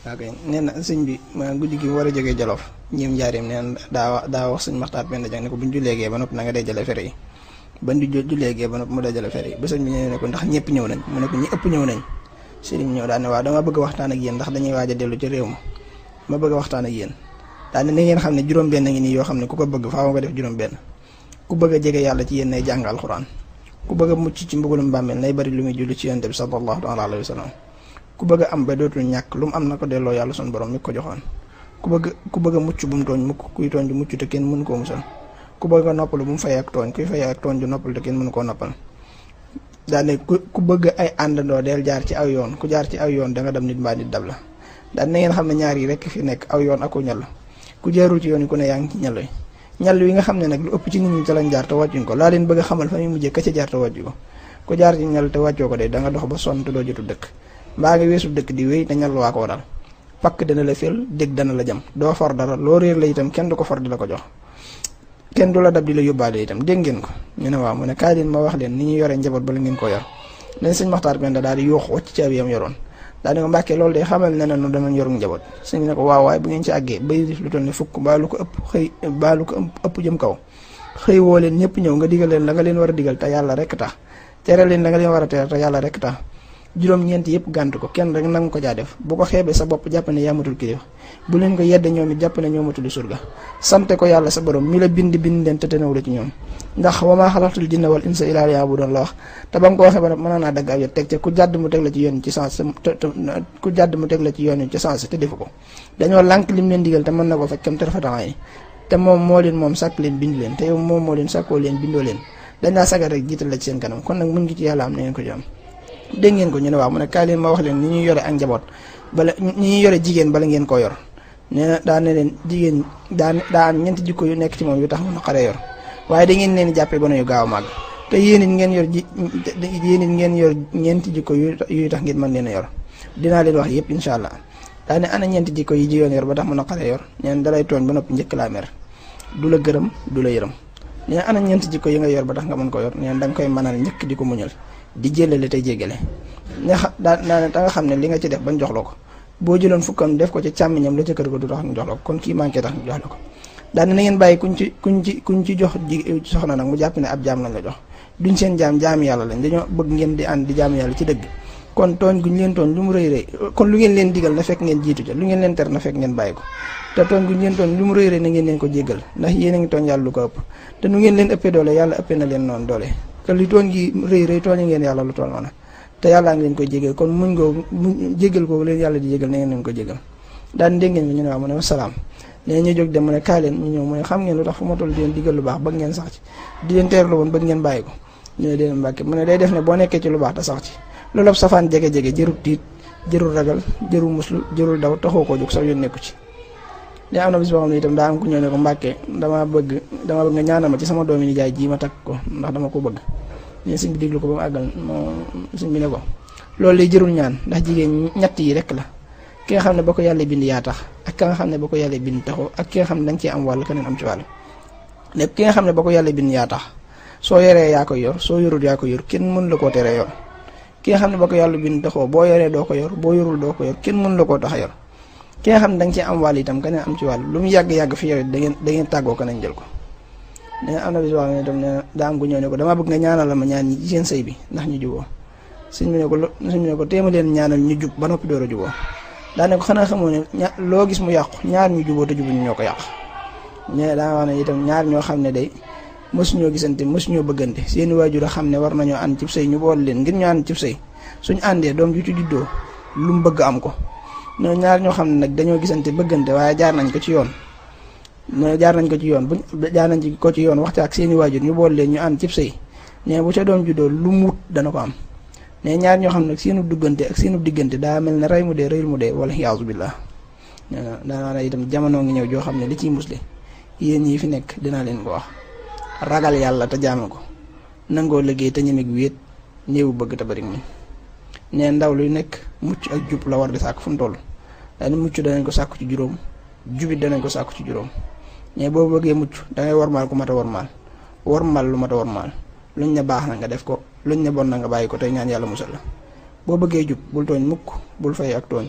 waaw kay nee na sëñ bi ma guddi gi war a jógee Jolof ñiim njaareem nee na daa wax sëñ Maxtaar Penda Jang ne ko bu ñu julleegee ba noppi na nga dajale fere yi ba ñu julleegee ba noppi mu dajale fere yi ba sëñ bi ñëwee ne ko ndax ñëpp ñëw nañ mu ne ko ñi ëpp ñëw nañ sëriñ ñëw daal ne waaw dama bëgg waxtaan ak yéen ndax dañuy waaj a dellu ci réew ma bëgg waxtaan ak yéen daal ne na ngeen xam ne juróom-benn ngi nii yoo xam ne ku ko bëgg faaw nga def juróom-benn ku bëgg a jege yàlla ci yéen nay jàng alxuraan ku bëgg a mucc ci mbugulum bàmmeel nay bari lu muy julli ci yonent bi sallallahu alayhi wa sallam ku bëgg a am ba dootul ñàkk lu mu am na ko delloo yàlla sun borom mi ko joxoon ku bëgg a mucc bu mu tooñ mukk kuy tooñ du mucc te kenn mënu koo musal ku bëgg a noppalu bu mu fay ak tooñ kuy fay ak tooñ du noppal te kenn mënu koo noppal daane ku bëgg ay àndandoo del jaar ci aw yoon ku jaar ci aw yoon da nga dem nit mbaa nit dab la daan na ngeen xam ne ñaar yi rekk fi nekk aw yoon aku ñal ku jaarul ci yoon yi ku ne yaa ngi ci ñal wi nga xam ne nag lu ëpp ci nit ñi ca lañ jaar te wàccuñ ko laa leen bëgg a xamal fa muy mujjee ka ca jaar te wàccu ko ku jaar ci ñal te wàccoo ko de da nga dox ba sonn te doo jotu dëkk mbaa nga weesu dëkk di wéy te ñal waa ko waral pakk dana la fel dégg dana la jam doo for dara loo réer la itam kenn du ko for di la ko jox kenn du la dab di la yóbbaale itam dégg ngeen ko ñu ne waaw mu ne kaay leen ma wax leen ni ñuy yore njaboot bala ngeen ko yor leen sëñ Maxtaar Penda daal di yuux wacc caabi yam yoroon daal di ko mbàkkee loolu de xamal ne nu danañ yorum njaboot sëñ ne ko waaw waaye bu ngeen ci àggee bay def lu toll ne fukk baa lu ko ëpp jëm kaw xëy woo leen ñëpp ñëw nga digal leen la nga leen war a digal te yàlla rek tax tere leen la nga leen war a tere te yàlla rek tax juróom-ñeent yëpp gànt ko kenn rek nangu ko jaa def bu ko xeebee sa bopp jàpp ne yaamatul kilifa bu leen ko yedde ñoom it jàpp ne ñoomatul surga sante ko yàlla sa borom mi la bind leen te tenew la ci ñoom ndax wa maa xalaqtul jinna wal insa illaa liya'buduun la wax te ba nga ko waxee ba mën naa dagg ab yet teg ca ku jàdd mu teg la ci yoon ci sens ku jàdd mu teg la ci yoon ci sens te defu ko dañoo lànk lim leen digal te mën na ko faj kam te rafetaay yi te moom moo leen moom sàkk leen bind leen te yow moom moo leen sàkkoo leen bindoo leen dañ laa sagal rek jiital la ci seen kanam kon nag mun ngi ci yàlla am na ngeen ko jom dégg ngeen ko ñu ne waaw mu ne kaay leen ma wax leen ni ñuy yore ak njaboot bala ni ñuy yore jigéen bala ngeen koo yor nee na daa ne leen jigéen daa am ñeenti jikko yu nekk ci moom yu tax mu naqaree yor waaye da ngeen leen jàppee ba yu gaaw a màgg te yéen it ngeen yor ñeenti jikko yu tax ngeen mën leen a yor dinaa leen wax yëpp incha allah daa ne ana ñeenti jikko yi jigéen yor ba tax mu naqaree yor neen dalay tooñ ba noppi njëkk laa mer du la gërëm du la yërëm nee ana ñeenti jikko yi nga yor ba tax nga mën ko yor neen da nga koy mënal njëkk di ko muñal di jëlale tey jéggale da nga xam ne li nga ci def bañ jox la ko boo jëloon fukkam def ko ci càmmiñam la ca kër ga du tax ñu jox la ko kon kii manqué tax ñu jox la ko daal na ngeen bàyyi kuñ ci jox soxna nag mu jàpp ne ab jaam lañ la jox duñ seen jaami yàlla lañ dañoo bëgg ngeen di ànd di jaami yàlla ci dëgg kon tooñ guñ leen tooñ lu mu rëy rëy kon lu ngeen leen digal na fekk ngeen jiitu ca lu ngeen leen ter na fekk ngeen bàyyi ko te tooñ guñ leen tooñ lu mu rëy rëy na ngeen leen ko jéggal ndax yéen a ngi tooñ yàlla lu ko ëpp te nu ngeen leen ëppee doole yàlla ëppee na leen noonu doole te li tooñ gi rëy rëy tooñi ngeen yàlla lu toll noonu te yàllaa ngi leen koy jégal kon muñ ngoo jégal ko leen yàlla di jégal na ngeen leen ko jégal daan dégg ngeen ñu ne waaw mu ne wasalaam nee ñu jóg dem mu ne kaay leen ñu ñëw mu ne xam ngeen lu tax fu ma toll di leen digal lu baax bëgg ngeen sax ci di leen teerlu woon bëgg ngeen bàyyi ko ñu ne deen mbàkke mu ne day def ne boo nekkee ci lu baax te sax ci loolu ab safaan jege-jege jërul tiit jërul ragal jërul muslu jërul daw taxoo koo jóg sax yoon nekku ci li am na bis boo xam ne itam daa am ku ñëw ne ko mbàkke dama bëgg nga ñaanal ma ci sama doomi nijaay ji ma takk ko ndax dama ko bëgg ne sëñ bi déglu ko ba mu àggal sëñ bi ne ko loolu lay jërul ñaan ndax jigéen ñett yi rek la ki nga xam ne ba ko yàlla bind yaa tax ak ka nga xam ne ba ko yàlla bind taxoo ak ki nga xam ne da nga cee am wàll keneen am ci wàll lépp ki nga xam ne ba ko yàlla bind yaa tax soo yoree yaa koy yor soo yorul yaa koy yor kenn mën la koo teree yor ki nga xam ne ba ko yàlla bind taxoo boo yoree doo ko yor boo yorul doo ko yor kenn mën la koo tax a yor ki nga xam ne da nga cee am wàll itam keneen am ci wàll lu mu yàgg-yàgg fi yow da ngeen tàggoo keneen jël ko ne am na bis boo xam ne itam ne daa am ku ñëw ne ko dama bëgg nga ñaanal la ma ñaan ñi ci seen sëy bi ndax ñu juboo sëñ bi ne ko téema leen ñaanal ñu jub ba noppi door a juboo daane ko xanaa xamoo ne loo gis mu yàqu ñaar ñu juboo te jubuñu ñoo ko yàq ñe daa wax ne itam ñaar ñoo xam ne day mësuñoo gisante mësuñoo bëggante seeni waajur a xam ne war nañoo ànd cib sëy ñu boole leen ngir ñu ànd cib sëy suñu àndee doom ju ci juddoo lu mu bëgg am ko ñoo ñaar ñoo xam ne nag dañoo gisante bëggante waaye jaar nañ ko ci yoon jaar nañ ko ci yoon waxtaan ak seeni waajur ñu boole leen ñu ànd cib sëy ne bu ca doom juddoo lu mu wut dana ko am ne ñaar ñoo xam ne seenu duggante ak seenu diggante daa mel ne rey mu dee rëyul mu dee wala yaasu billah daanaa ne itam jamono ngi ñëw joo xam ne li ciy musle yéen ñii fi nekk dinaa leen ko wax ragal yàlla te jaame ko nangoo liggéey te ñemeg wéet néewu bëgg te bari muñ ne ndaw luy nekk mucc ak jub la war di sàkk fu mu toll daani mucc danañ ko sàkku ci juróom jubit danañ ko sàkku ci juróom ne boo bëggee mucc dangay wormaal ku mat a wormaal lu mat a wormaal luñ ne baax na nga def ko luñ ne bon na nga bàyyi ko tey ñaan yàlla musal la boo bëggee jub bul tooñ mukk bul fay ak tooñ.